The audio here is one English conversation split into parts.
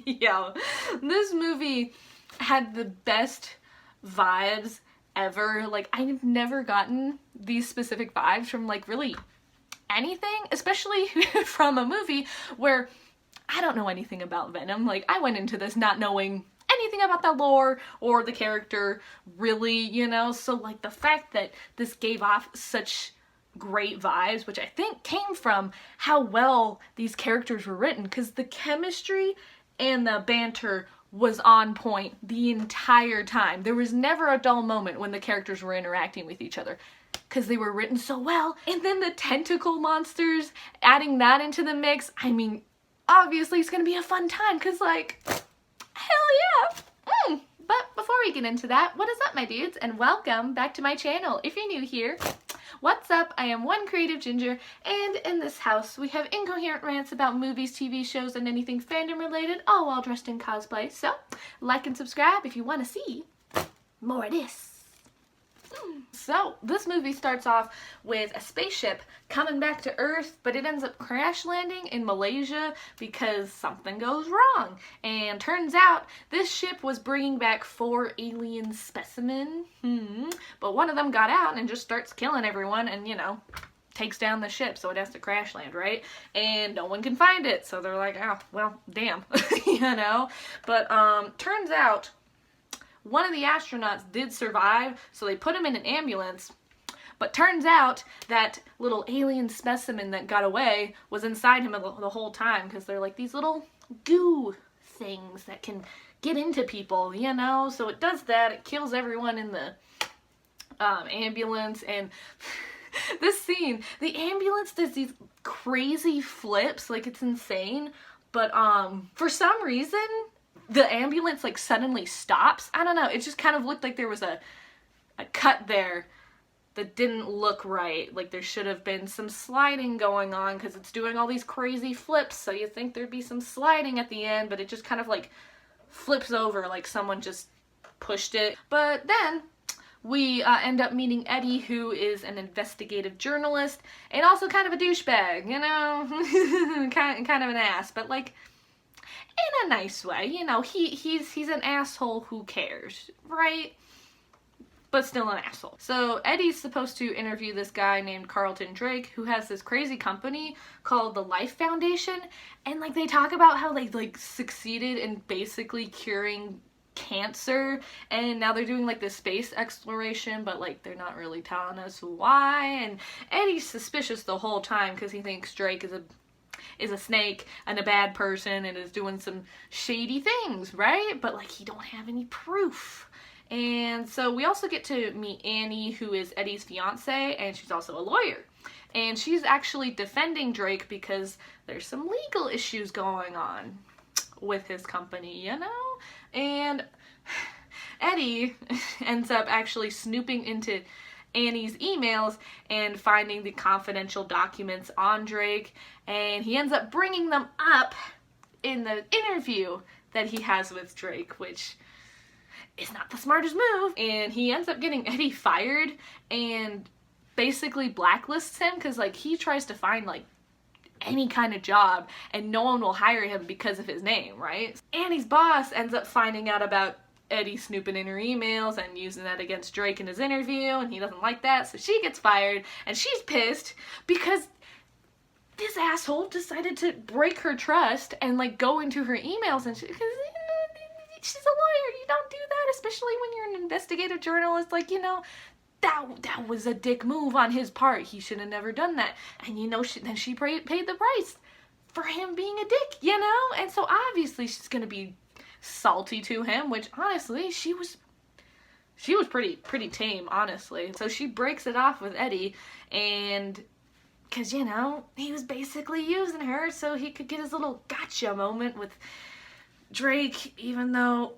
Yo, this movie had the best vibes ever. Like, I've never gotten these specific vibes from, like, really anything, especially from a movie where I don't know anything about Venom. Like, I went into this not knowing anything about the lore or the character, really, you know? So, like, the fact that this gave off such great vibes, which I think came from how well these characters were written, because the chemistry and the banter was on point the entire time. There was never a dull moment when the characters were interacting with each other, because they were written so well. And then the tentacle monsters, adding that into the mix, I mean, obviously it's gonna be a fun time, because, like, hell yeah! But before we get into that, what is up, my dudes, and welcome back to my channel. If you're new here, what's up? I am One Creative Ginger, and in this house we have incoherent rants about movies, TV shows, and anything fandom related, all while dressed in cosplay. So, like and subscribe if you want to see more of this. So, this movie starts off with a spaceship coming back to Earth, but it ends up crash landing in Malaysia because something goes wrong. And turns out, this ship was bringing back 4 alien specimens, but one of them got out and just starts killing everyone and, you know, takes down the ship, so it has to crash land, right? And no one can find it, so they're like, oh, well, damn, you know? But, turns out, one of the astronauts did survive, so they put him in an ambulance, but turns out that little alien specimen that got away was inside him the whole time, because they're like these little goo things that can get into people, you know? So it does that, it kills everyone in the ambulance, and this scene, the ambulance does these crazy flips, like it's insane, but for some reason, the ambulance, like, suddenly stops. I don't know, it just kind of looked like there was a cut there that didn't look right. Like, there should have been some sliding going on, because it's doing all these crazy flips, so you think there'd be some sliding at the end, but it just kind of, like, flips over, like someone just pushed it. But then we end up meeting Eddie, who is an investigative journalist, and also kind of a douchebag, you know? kind of an ass, but, like, in a nice way, you know, he's an asshole who cares, right? But still an asshole. So Eddie's supposed to interview this guy named Carlton Drake, who has this crazy company called the Life Foundation, and, like, they talk about how they, like, succeeded in basically curing cancer, and now they're doing, like, this space exploration, but, like, they're not really telling us why, and Eddie's suspicious the whole time because he thinks Drake is a snake and a bad person and is doing some shady things, right? But, like, he don't have any proof. And so we also get to meet Annie, who is Eddie's fiance, and she's also a lawyer. And she's actually defending Drake because there's some legal issues going on with his company, you know? And Eddie ends up actually snooping into Annie's emails and finding the confidential documents on Drake, and he ends up bringing them up in the interview that he has with Drake, which is not the smartest move, and he ends up getting Eddie fired and basically blacklists him, because, like, he tries to find, like, any kind of job and no one will hire him because of his name, right? Annie's boss ends up finding out about Eddie snooping in her emails and using that against Drake in his interview, and he doesn't like that, so she gets fired, and she's pissed because this asshole decided to break her trust and, like, go into her emails, and because, you know, she's a lawyer, you don't do that, especially when you're an investigative journalist. Like, you know, that was a dick move on his part. He should have never done that, and, you know, then she paid the price for him being a dick, you know, and so obviously she's gonna be salty to him, which honestly she was pretty tame, honestly. So she breaks it off with Eddie, and because, you know, he was basically using her so he could get his little gotcha moment with Drake, even though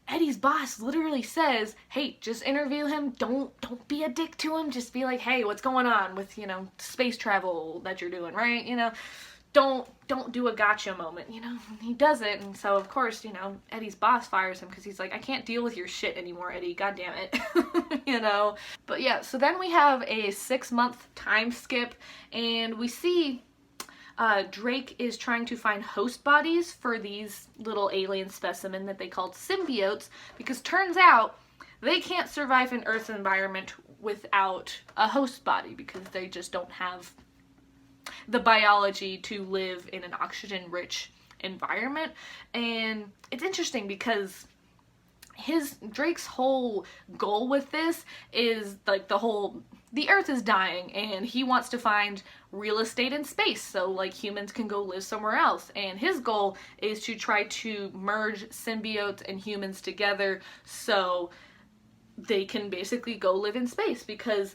Eddie's boss literally says, hey, just interview him, don't be a dick to him, just be like, hey, what's going on with, you know, space travel that you're doing, right? You know, don't do a gotcha moment, you know? He does it, and so, of course, you know, Eddie's boss fires him because he's like, I can't deal with your shit anymore, Eddie, god damn it. You know? But yeah, so then we have a 6-month time skip, and we see Drake is trying to find host bodies for these little alien specimen that they called symbiotes, because turns out they can't survive in Earth's environment without a host body, because they just don't have the biology to live in an oxygen-rich environment. And it's interesting because Drake's whole goal with this is like the Earth is dying and he wants to find real estate in space so like humans can go live somewhere else, and his goal is to try to merge symbiotes and humans together so they can basically go live in space, because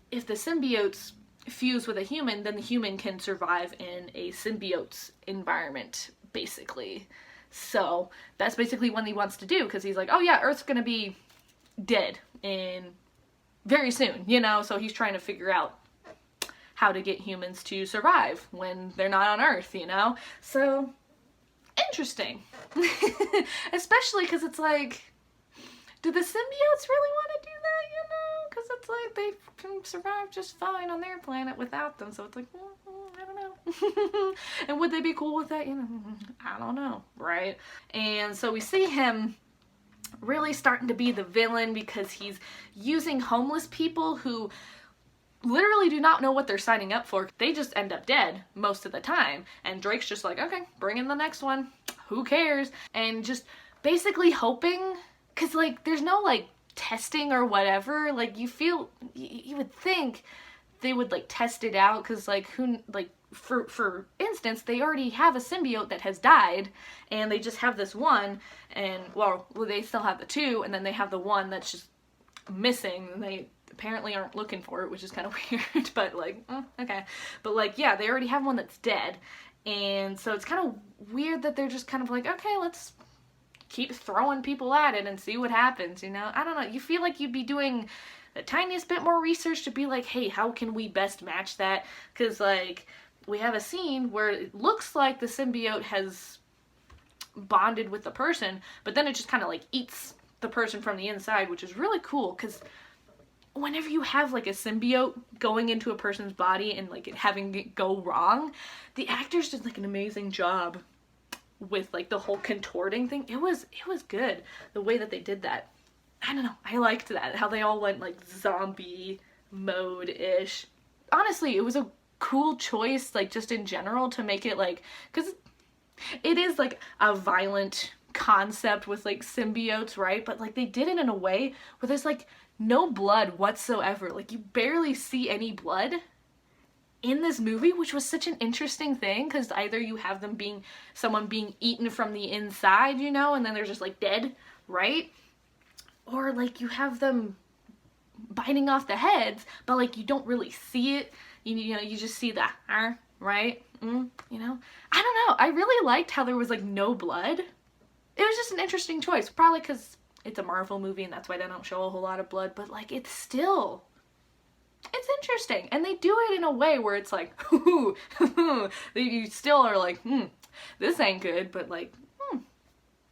if the symbiotes fuse with a human, then the human can survive in a symbiote's environment, basically. So that's basically what he wants to do, because he's like, oh yeah, Earth's gonna be dead in very soon, you know, so he's trying to figure out how to get humans to survive when they're not on Earth, you know? So, interesting. Especially because it's like, do the symbiotes really want to do that, you know? Because it's like they can survive just fine on their planet without them, so it's like, I don't know. And would they be cool with that? You know, I don't know, right? And so we see him really starting to be the villain because he's using homeless people who literally do not know what they're signing up for. They just end up dead most of the time. And Drake's just like, okay, bring in the next one. Who cares? And just basically hoping, because like there's no like testing or whatever. Like you would think they would like test it out, because like for instance, they already have a symbiote that has died and they just have this one, and well they still have the two, and then they have the one that's just missing and they apparently aren't looking for it, which is kind of weird, but like, okay. But like, yeah, they already have one that's dead, and so it's kind of weird that they're just kind of like, okay, let's keep throwing people at it and see what happens, you know? I don't know, you feel like you'd be doing the tiniest bit more research to be like, hey, how can we best match that? Because like, we have a scene where it looks like the symbiote has bonded with the person, but then it just kind of like eats the person from the inside, which is really cool, because whenever you have like a symbiote going into a person's body and like having it go wrong, the actors did like an amazing job with like the whole contorting thing. It was good the way that they did that. I don't know, I liked that, how they all went like zombie mode-ish. Honestly, it was a cool choice, like just in general, to make it like, because it is like a violent concept with like symbiotes, right? But like they did it in a way where there's like no blood whatsoever. Like you barely see any blood in this movie, which was such an interesting thing, because either you have someone being eaten from the inside, you know, and then they're just like dead, right? Or like you have them biting off the heads, but like you don't really see it. You know, you just see the right? You know? I don't know. I really liked how there was like no blood. It was just an interesting choice. Probably because it's a Marvel movie and that's why they don't show a whole lot of blood, but like it's interesting. And they do it in a way where it's like, you still are like, this ain't good, but like, I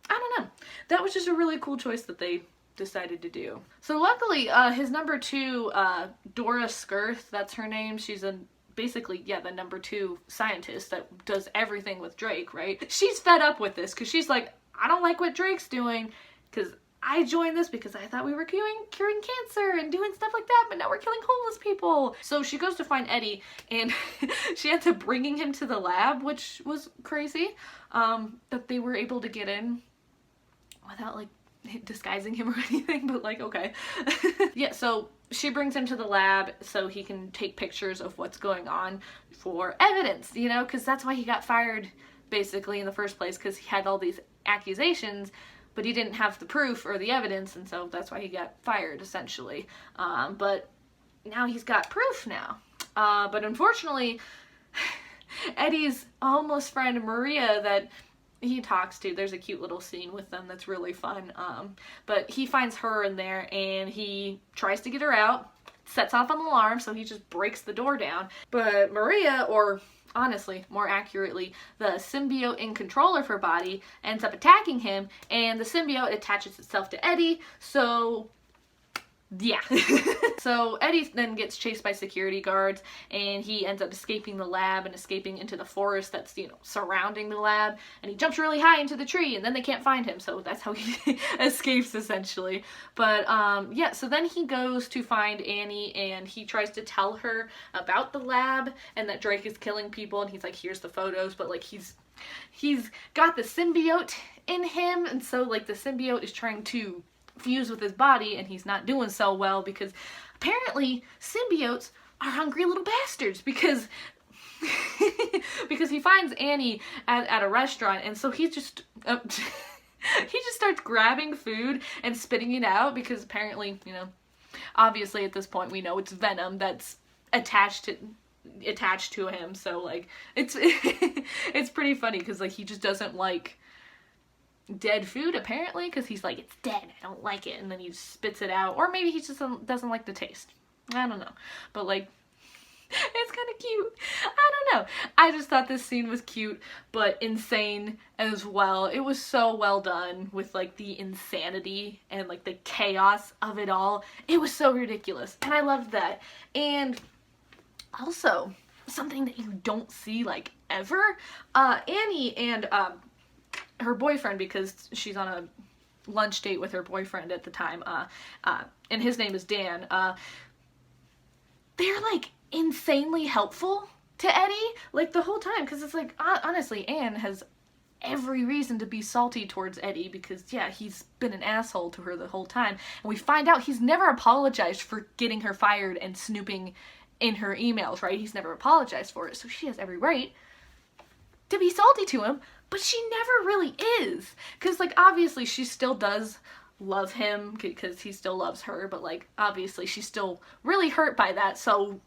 don't know. That was just a really cool choice that they decided to do. So luckily, his number 2, Dora Skirth, that's her name. She's basically, yeah, the number 2 scientist that does everything with Drake, right? She's fed up with this because she's like, I don't like what Drake's doing, because I joined this because I thought we were curing cancer and doing stuff like that, but now we're killing homeless people. So she goes to find Eddie, and she ends up bringing him to the lab, which was crazy, that they were able to get in without like disguising him or anything, but like, okay. Yeah, so she brings him to the lab so he can take pictures of what's going on for evidence, you know, because that's why he got fired basically in the first place, because he had all these accusations but he didn't have the proof or the evidence, and so that's why he got fired essentially. But now he's got proof now, but unfortunately Eddie's homeless friend Maria that he talks to, there's a cute little scene with them that's really fun, but he finds her in there and he tries to get her out, sets off an alarm, so he just breaks the door down. But Maria, or honestly, more accurately, the symbiote in control of her body, ends up attacking him, and the symbiote attaches itself to Eddie, so Yeah. So Eddie then gets chased by security guards, and he ends up escaping the lab and escaping into the forest that's, you know, surrounding the lab, and he jumps really high into the tree, and then they can't find him, so that's how he escapes, essentially. But yeah, so then he goes to find Annie, and he tries to tell her about the lab and that Drake is killing people, and he's like, here's the photos, but like he's got the symbiote in him, and so like the symbiote is trying to fuse with his body, and he's not doing so well because apparently symbiotes are hungry little bastards, because because he finds Annie at a restaurant, and so he just he just starts grabbing food and spitting it out, because apparently, you know, obviously at this point we know it's Venom that's attached to him, so like it's it's pretty funny because like he just doesn't like dead food, apparently, because he's like, it's dead, I don't like it, and then he spits it out, or maybe he just doesn't like the taste. I don't know, but like it's kind of cute. I don't know, I just thought this scene was cute but insane as well. It was so well done with like the insanity and like the chaos of it all. It was so ridiculous, and I loved that. And also something that you don't see like ever, Annie and her boyfriend, because she's on a lunch date with her boyfriend at the time, and his name is Dan, they're like insanely helpful to Eddie like the whole time, because it's like, honestly, Anne has every reason to be salty towards Eddie, because yeah, he's been an asshole to her the whole time, and we find out he's never apologized for getting her fired and snooping in her emails, right? He's never apologized for it, so she has every right to be salty to him, but she never really is, because like obviously she still does love him because he still loves her, but like obviously she's still really hurt by that, so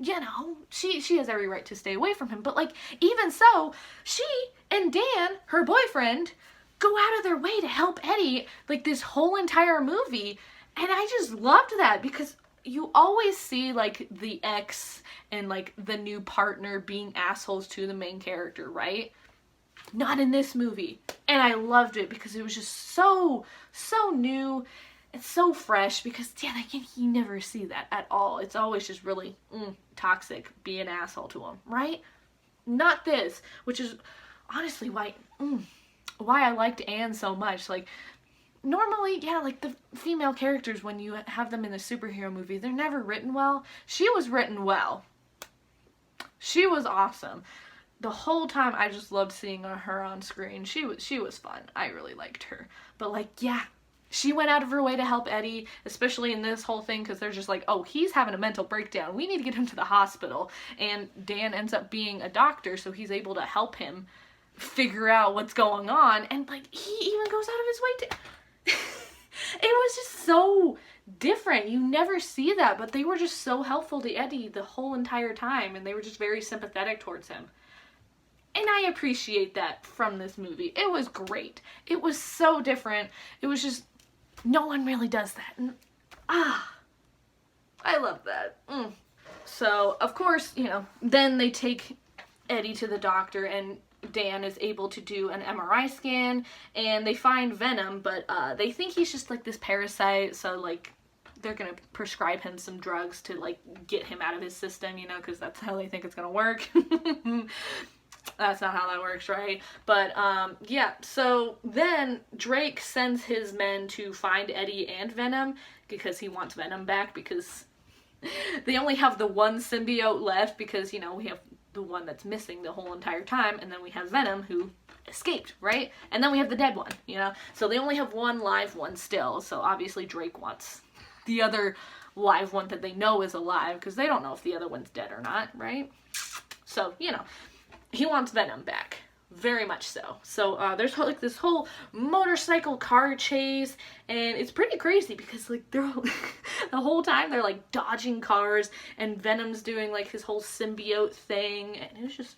you know, she has every right to stay away from him. But like, even so, she and Dan, her boyfriend, go out of their way to help Eddie like this whole entire movie, and I just loved that, because you always see like the ex and like the new partner being assholes to the main character, right? Not in this movie. And I loved it because it was just so new and so fresh, because yeah, like, you never see that at all. It's always just really toxic, be an asshole to him, right? Not this, which is honestly why I liked Anne so much. Like, normally, yeah, like the female characters, when you have them in a superhero movie, they're never written well. She was written well. She was awesome. The whole time I just loved seeing her on screen. She was fun. I really liked her. But like, yeah, she went out of her way to help Eddie, especially in this whole thing, because they're just like, oh, he's having a mental breakdown. We need to get him to the hospital. And Dan ends up being a doctor, so he's able to help him figure out what's going on. And like, he even goes out of his way to... It was just so different. You never see that, but they were just so helpful to Eddie the whole entire time, and they were just very sympathetic towards him. And I appreciate that from this movie. It was great. It was so different. It was just, no one really does that. And, I love that. So, of course, you know, then they take Eddie to the doctor, and Dan is able to do an MRI scan, and they find Venom, but they think he's just like this parasite, so like they're gonna prescribe him some drugs to like get him out of his system, you know, because that's how they think it's gonna work. That's not how that works, right? But yeah, so then Drake sends his men to find Eddie and Venom, because he wants Venom back, because they only have the one symbiote left, because, you know, we have the one that's missing the whole entire time, and then we have Venom, who escaped, right? And then we have the dead one, you know? So they only have one live one still, so obviously Drake wants the other live one that they know is alive, because they don't know if the other one's dead or not, right? So, you know, he wants Venom back. Very much so. So there's like this whole motorcycle car chase, and it's pretty crazy because like they're the whole time they're like dodging cars, and Venom's doing like his whole symbiote thing, and it was just,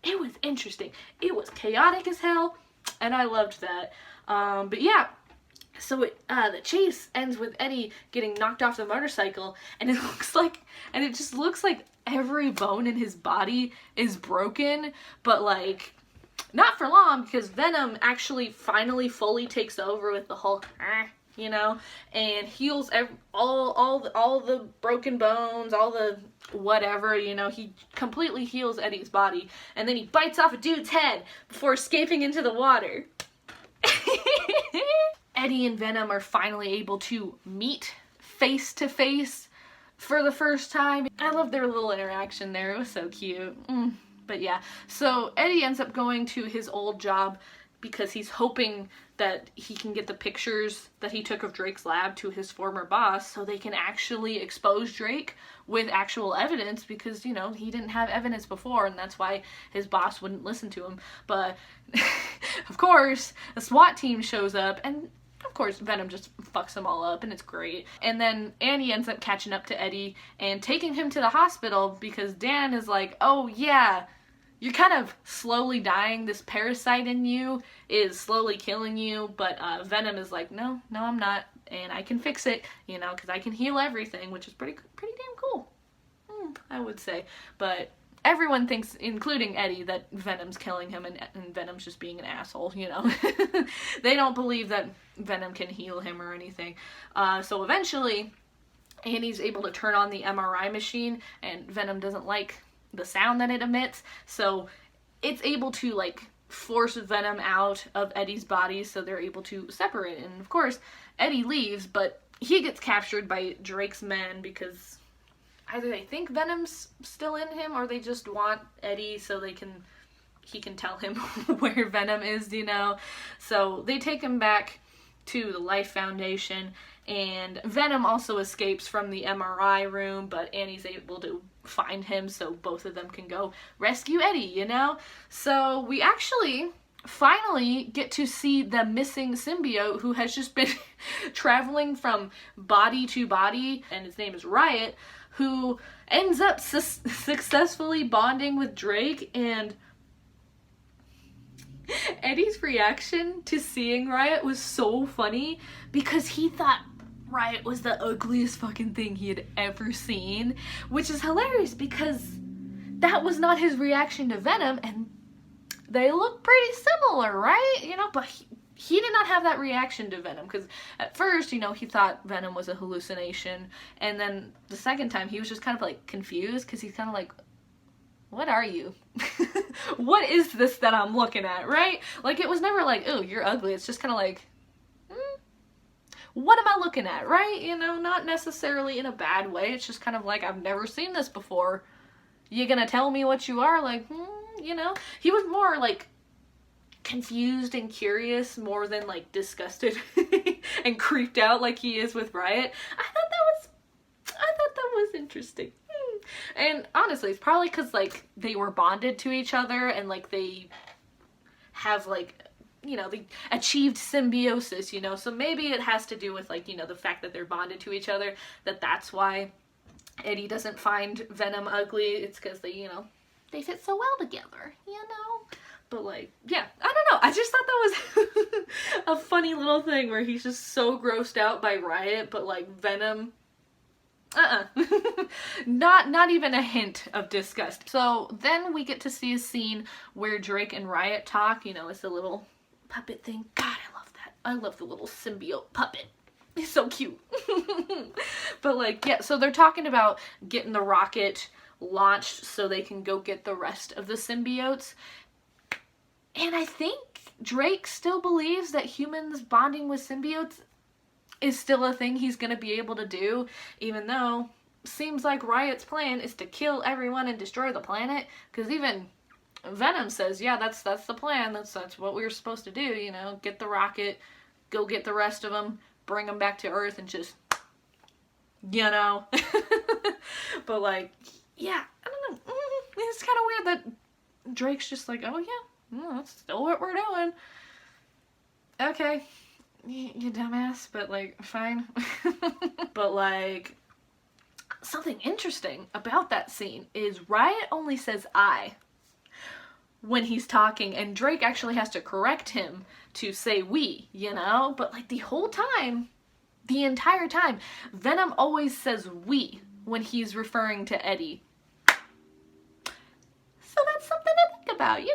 it was interesting. It was chaotic as hell, and I loved that. But yeah, so the chase ends with Eddie getting knocked off the motorcycle, and it just looks like every bone in his body is broken, but like not for long, because Venom actually finally fully takes over with the whole you know, and heals all the broken bones, all the whatever, you know, he completely heals Eddie's body, and then he bites off a dude's head before escaping into the water. Eddie and Venom are finally able to meet face to face for the first time. I love their little interaction there. It was so cute. But yeah, so Eddie ends up going to his old job because he's hoping that he can get the pictures that he took of Drake's lab to his former boss so they can actually expose Drake with actual evidence, because, you know, he didn't have evidence before, and that's why his boss wouldn't listen to him. But of course, a SWAT team shows up, and of course, Venom just fucks them all up, and it's great. And then Annie ends up catching up to Eddie and taking him to the hospital because Dan is like, oh yeah, you're kind of slowly dying. This parasite in you is slowly killing you. But Venom is like, no, I'm not. And I can fix it, you know, because I can heal everything, which is pretty damn cool, I would say. But everyone thinks, including Eddie, that Venom's killing him, and Venom's just being an asshole, you know. They don't believe that Venom can heal him or anything. So eventually, Annie's able to turn on the MRI machine, and Venom doesn't like the sound that it emits, so it's able to, like, force Venom out of Eddie's body, so they're able to separate. And of course, Eddie leaves, but he gets captured by Drake's men because either they think Venom's still in him, or they just want Eddie so he can tell him where Venom is, you know. So they take him back to the Life Foundation, and Venom also escapes from the MRI room, but Annie's able to find him so both of them can go rescue Eddie, you know. So we actually finally get to see the missing symbiote who has just been traveling from body to body, and his name is Riot, who ends up successfully bonding with Drake. And Eddie's reaction to seeing Riot was so funny because he thought Riot was the ugliest fucking thing he had ever seen, which is hilarious because that was not his reaction to Venom, and they look pretty similar, right? You know, but he did not have that reaction to Venom, because at first, you know, he thought Venom was a hallucination, and then the second time he was just kind of like confused because he's kind of like, what are you? What is this that I'm looking at, right? Like, it was never like, oh, you're ugly. It's just kind of like, what am I looking at, right? You know, not necessarily in a bad way. It's just kind of like, I've never seen this before. You gonna tell me what you are? Like, you know? He was more like confused and curious more than like disgusted and creeped out like he is with Riot. I thought that was interesting. And honestly, it's probably because like they were bonded to each other, and like they have like, you know, they achieved symbiosis, you know, so maybe it has to do with, like, you know, the fact that they're bonded to each other, that's why Eddie doesn't find Venom ugly. It's because they, you know, they fit so well together, you know. But like, yeah, I don't know, I just thought that was a funny little thing where he's just so grossed out by Riot, but like Venom, not even a hint of disgust. So then we get to see a scene where Drake and Riot talk, you know, it's a little puppet thing. God, I love that. I love the little symbiote puppet. He's so cute. But like, yeah, so they're talking about getting the rocket launched so they can go get the rest of the symbiotes. And I think Drake still believes that humans bonding with symbiotes is still a thing he's gonna be able to do, even though seems like Riot's plan is to kill everyone and destroy the planet, because even Venom says, yeah, that's the plan, that's what we were supposed to do, you know, get the rocket, go get the rest of them, bring them back to Earth, and just, you know. But like, yeah, I don't know, it's kind of weird that Drake's just like, oh yeah, that's still what we're doing. Okay, you dumbass, but like, fine. But like, something interesting about that scene is Riot only says I when he's talking, and Drake actually has to correct him to say we, you know? But like the whole time, the entire time, Venom always says we when he's referring to Eddie. So that's something to think about, you know?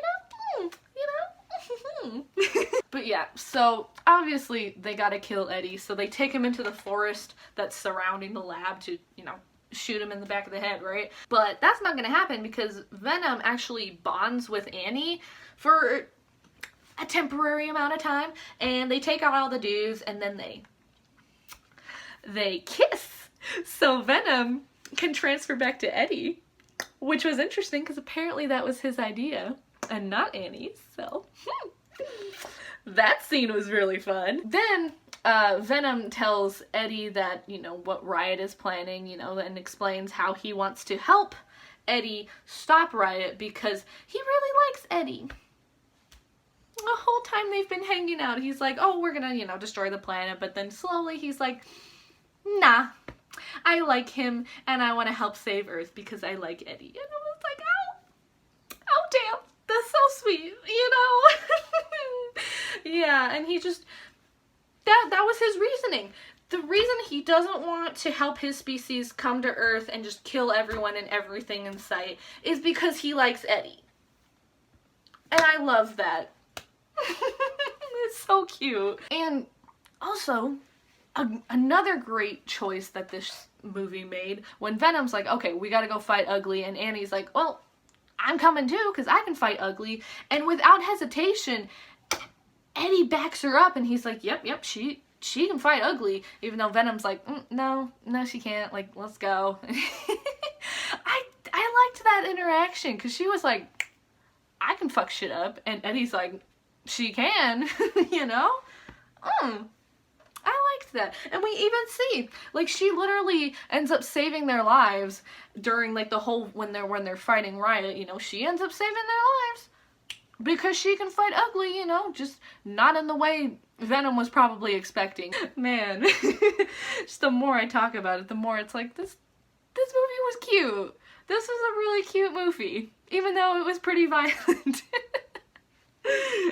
But But yeah, so obviously they gotta kill Eddie, so they take him into the forest that's surrounding the lab to, you know, shoot him in the back of the head, right? But that's not gonna happen because Venom actually bonds with Annie for a temporary amount of time, and they take out all the dudes, and then they kiss. So Venom can transfer back to Eddie, which was interesting because apparently that was his idea and not Annie's, so that scene was really fun. Then Venom tells Eddie that, you know, what Riot is planning, you know, and explains how he wants to help Eddie stop Riot because he really likes Eddie. The whole time they've been hanging out, he's like, oh, we're gonna, you know, destroy the planet, but then slowly he's like, nah, I like him and I want to help save Earth because I like Eddie. And I was like, oh damn, that's so sweet, you know? Yeah, and he just, that was his reasoning. The reason he doesn't want to help his species come to Earth and just kill everyone and everything in sight is because he likes Eddie. And I love that. It's so cute. And also, another great choice that this movie made, when Venom's like, okay, we gotta go fight Ugly, and Annie's like, well, I'm coming too, because I can fight Ugly, and without hesitation, Eddie backs her up, and he's like, yep, she can fight Ugly, even though Venom's like, no, she can't, like, let's go. I liked that interaction, because she was like, I can fuck shit up, and Eddie's like, she can, you know? I liked that. And we even see, like, she literally ends up saving their lives during, like, the whole, when they're fighting Riot, you know, she ends up saving their lives because she can fight Ugly, you know, just not in the way Venom was probably expecting. Man, just the more I talk about it, the more it's like, this movie was cute. This was a really cute movie, even though it was pretty violent.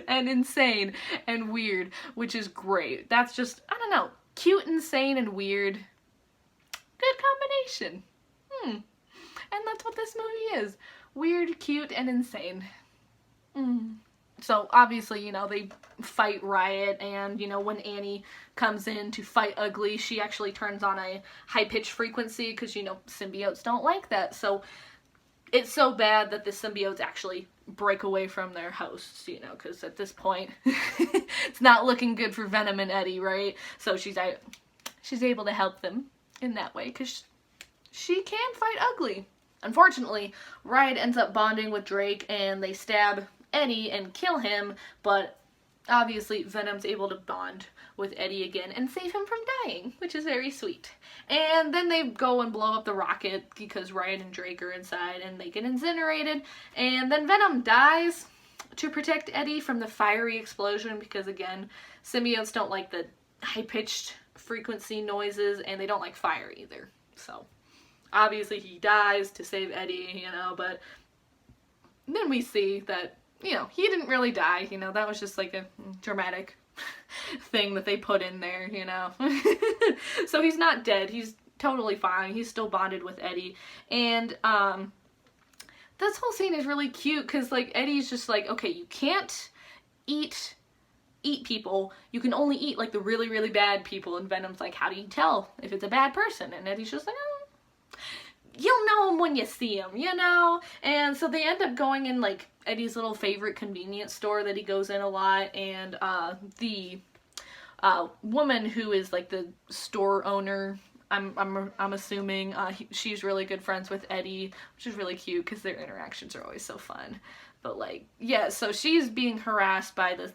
And insane and weird, which is great. That's just, I don't know, cute, insane, and weird. Good combination. And that's what this movie is. Weird, cute, and insane. So obviously, you know, they fight Riot, and, you know, when Annie comes in to fight Ugly, she actually turns on a high-pitched frequency because, you know, symbiotes don't like that. So it's so bad that the symbiotes actually break away from their hosts, you know, because at this point, it's not looking good for Venom and Eddie, right? So she's able to help them in that way, because she can fight Ugly. Unfortunately, Riot ends up bonding with Drake, and they stab Eddie and kill him, but obviously Venom's able to bond with Eddie again and save him from dying, which is very sweet. And then they go and blow up the rocket because Riot and Drake are inside, and they get incinerated, and then Venom dies to protect Eddie from the fiery explosion because, again, symbiotes don't like the high-pitched frequency noises, and they don't like fire either. So obviously he dies to save Eddie, you know, but then we see that, you know, he didn't really die, you know, that was just like a dramatic thing that they put in there, you know. So he's not dead, he's totally fine, he's still bonded with Eddie, and this whole scene is really cute because, like, Eddie's just like, okay, you can't eat people, you can only eat, like, the really, really bad people, and Venom's like, how do you tell if it's a bad person? And Eddie's just like, oh, you'll know them when you see them, you know? And so they end up going in, like, Eddie's little favorite convenience store that he goes in a lot, and the woman who is, like, the store owner, I'm assuming, she's really good friends with Eddie, which is really cute because their interactions are always so fun. But, like, yeah, so she's being harassed by the,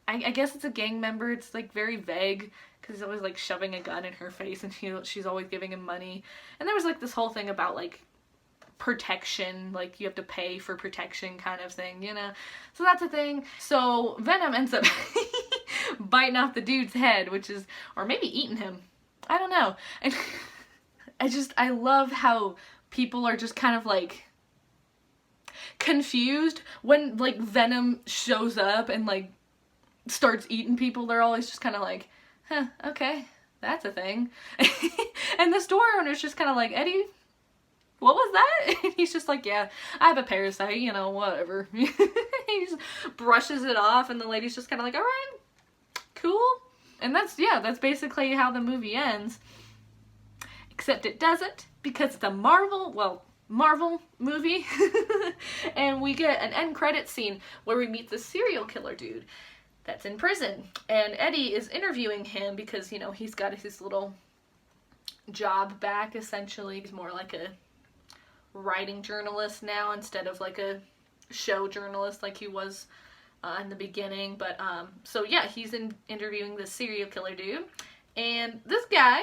I guess it's a gang member, it's, like, very vague, because he's always, like, shoving a gun in her face, and she's always giving him money. And there was, like, this whole thing about, like, protection, like, you have to pay for protection kind of thing, you know? So that's a thing. So Venom ends up biting off the dude's head, which is, or maybe eating him. I don't know. And I love how people are just kind of, like, confused when, like, Venom shows up and, like, starts eating people. They're always just kind of like, huh, okay, that's a thing. And the store owner's just kind of like, Eddie, what was that? And he's just like, yeah, I have a parasite, you know, whatever. He just brushes it off, and the lady's just kind of like, all right, cool. And that's basically how the movie ends. Except it doesn't, because it's a Marvel movie. And we get an end credit scene where we meet the serial killer dude that's in prison. And Eddie is interviewing him because, you know, he's got his little job back, essentially. He's more like a writing journalist now instead of like a show journalist like he was in the beginning. But so yeah, he's interviewing the serial killer dude, and this guy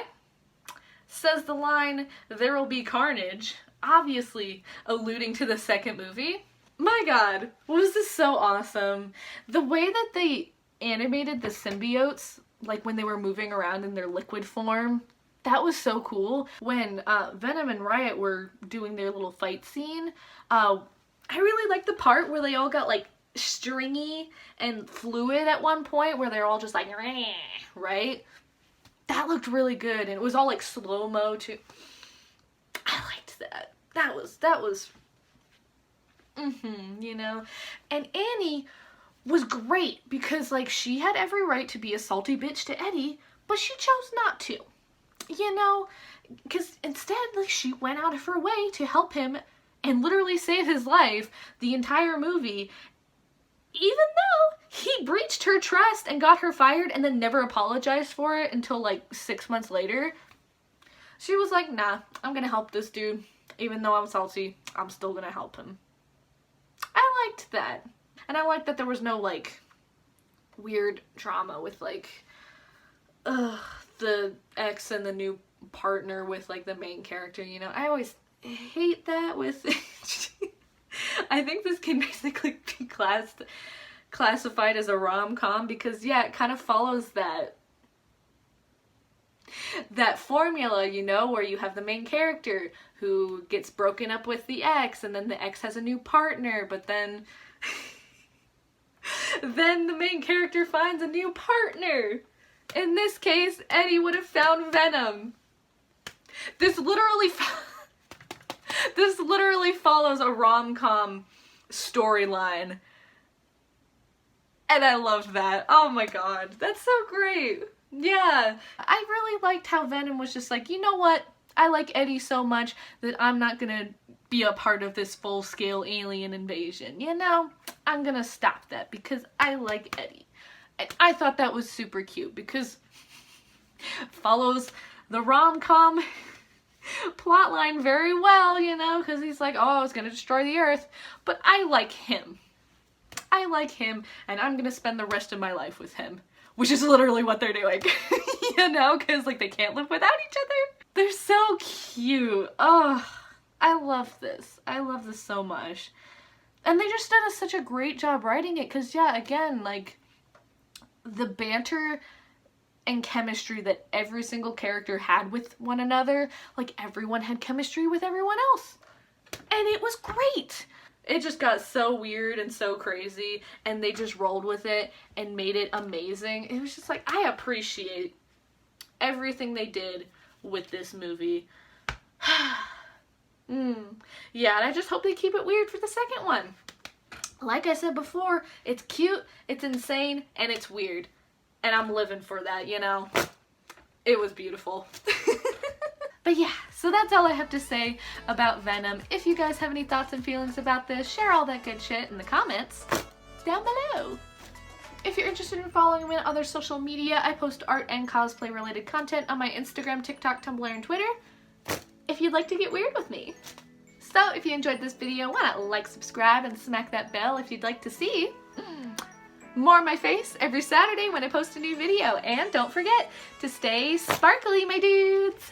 says the line, "There will be carnage," obviously alluding to the second movie. My god, was this so awesome. The way that they animated the symbiotes, like when they were moving around in their liquid form, that was so cool. When Venom and Riot were doing their little fight scene, I really liked the part where they all got like stringy and fluid at one point, where they're all just like, right? That looked really good, and it was all like slow-mo too. I liked that. That was you know. And Annie was great because like she had every right to be a salty bitch to Eddie, but she chose not to. You know, because instead, like, she went out of her way to help him and literally save his life the entire movie, even though he breached her trust and got her fired and then never apologized for it until like 6 months later. She was like, nah, I'm gonna help this dude. Even though I'm salty, I'm still gonna help him. I liked that. And I liked that there was no like weird drama with like the ex and the new partner with like the main character, you know. I always hate that with I think this can basically be classified as a rom-com because yeah, it kind of follows that formula, you know, where you have the main character who gets broken up with the ex, and then the ex has a new partner, but then then the main character finds a new partner. In this case, Eddie would have found Venom. This literally follows a rom-com storyline. And I loved that. Oh my god, that's so great. Yeah, I really liked how Venom was just like, you know what? I like Eddie so much that I'm not gonna be a part of this full-scale alien invasion, you know? I'm gonna stop that because I like Eddie. And I thought that was super cute because follows the rom-com plotline very well, you know, because he's like, oh, I was gonna destroy the earth, but I like him. I like him, and I'm gonna spend the rest of my life with him, which is literally what they're doing, you know, because like they can't live without each other. They're so cute. Oh, I love this. I love this so much. And they just did such a great job writing it, because yeah, again, like the banter and chemistry that every single character had with one another, like everyone had chemistry with everyone else. And it was great. It just got so weird and so crazy, and they just rolled with it and made it amazing. It was just like, I appreciate everything they did with this movie. Yeah, and I just hope they keep it weird for the second one. Like I said before, it's cute, it's insane, and it's weird. And I'm living for that, you know? It was beautiful. But yeah, so that's all I have to say about Venom. If you guys have any thoughts and feelings about this, share all that good shit in the comments down below. If you're interested in following me on other social media, I post art and cosplay related content on my Instagram, TikTok, Tumblr, and Twitter, if you'd like to get weird with me. So if you enjoyed this video, why not like, subscribe, and smack that bell if you'd like to see more of my face every Saturday when I post a new video. And don't forget to stay sparkly, my dudes!